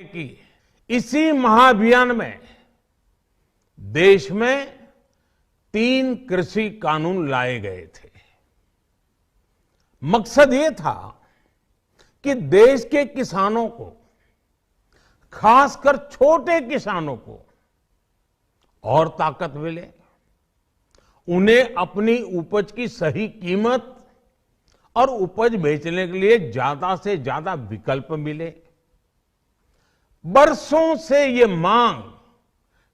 कि इसी महाअभियान में देश में 3 कृषि कानून लाए गए थे। मकसद ये था कि देश के किसानों को, खासकर छोटे किसानों को और ताकत मिले, उन्हें अपनी उपज की सही कीमत और उपज बेचने के लिए ज्यादा से ज्यादा विकल्प मिले। बरसों से ये मांग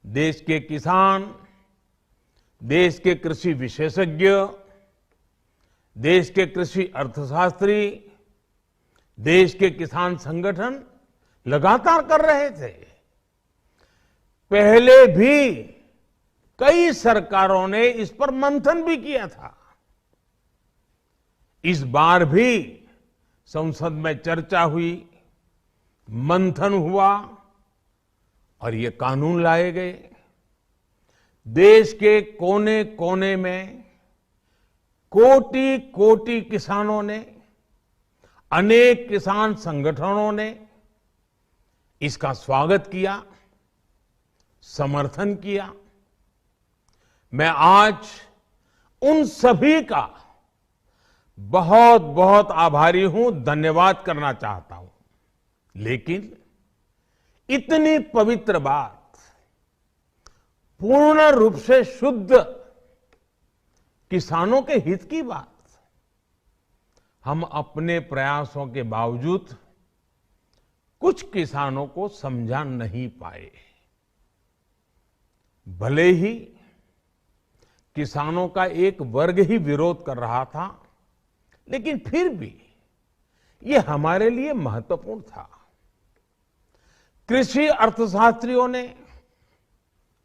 देश के किसान, देश के कृषि विशेषज्ञ, देश के कृषि अर्थशास्त्री, देश के किसान संगठन लगातार कर रहे थे। पहले भी कई सरकारों ने इस पर मंथन भी किया था। इस बार भी संसद में चर्चा हुई, मंथन हुआ और ये कानून लाए गए। देश के कोने कोने में कोटि कोटि किसानों ने, अनेक किसान संगठनों ने इसका स्वागत किया, समर्थन किया। मैं आज उन सभी का बहुत बहुत आभारी हूं, धन्यवाद करना चाहता हूं। लेकिन इतनी पवित्र बात, पूर्ण रूप से शुद्ध किसानों के हित की बात, हम अपने प्रयासों के बावजूद कुछ किसानों को समझा नहीं पाए। भले ही किसानों का एक वर्ग ही विरोध कर रहा था, लेकिन फिर भी ये हमारे लिए महत्वपूर्ण था। कृषि अर्थशास्त्रियों ने,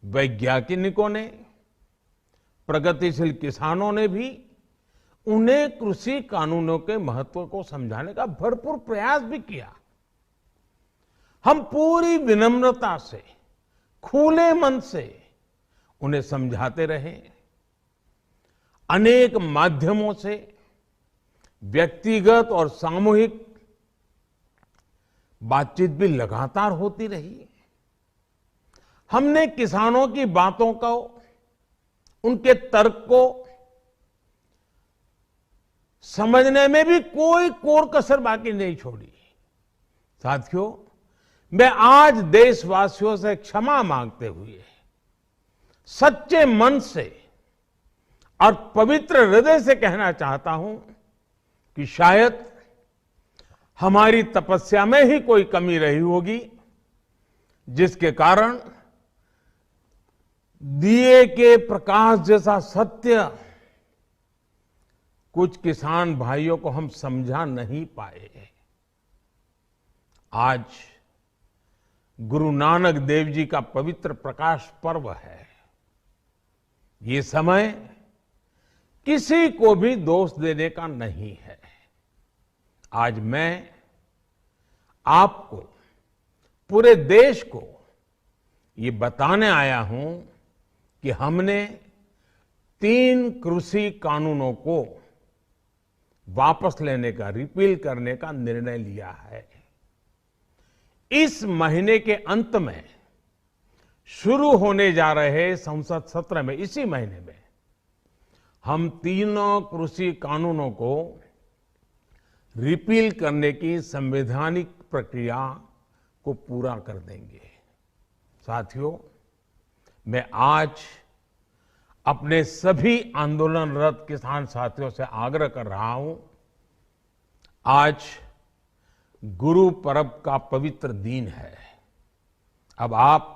वैज्ञानिकों ने, प्रगतिशील किसानों ने भी उन्हें कृषि कानूनों के महत्व को समझाने का भरपूर प्रयास भी किया। हम पूरी विनम्रता से, खुले मन से उन्हें समझाते रहे। अनेक माध्यमों से व्यक्तिगत और सामूहिक बातचीत भी लगातार होती रही। हमने किसानों की बातों को, उनके तर्क को समझने में भी कोई कोर कसर बाकी नहीं छोड़ी। साथियों, मैं आज देशवासियों से क्षमा मांगते हुए सच्चे मन से और पवित्र हृदय से कहना चाहता हूं कि शायद हमारी तपस्या में ही कोई कमी रही होगी, जिसके कारण दिए के प्रकाश जैसा सत्य कुछ किसान भाइयों को हम समझा नहीं पाए। आज गुरु नानक देव जी का पवित्र प्रकाश पर्व है। ये समय किसी को भी दोष देने का नहीं है। आज मैं आपको, पूरे देश को ये बताने आया हूं कि हमने 3 कृषि कानूनों को वापस लेने का, रिपील करने का निर्णय लिया है। इस महीने के अंत में शुरू होने जा रहे संसद सत्र में, इसी महीने में, हम 3 कृषि कानूनों को रिपील करने की संवैधानिक प्रक्रिया को पूरा कर देंगे। साथियों, मैं आज अपने सभी आंदोलनरत किसान साथियों से आग्रह कर रहा हूं, आज गुरु पर्व का पवित्र दिन है। अब आप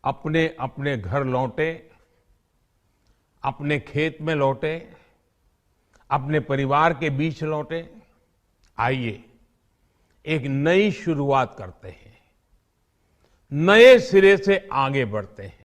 अपने अपने घर लौटे, अपने खेत में लौटे, अपने परिवार के बीच लौटे। आइए एक नई शुरुआत करते हैं, नए सिरे से आगे बढ़ते हैं।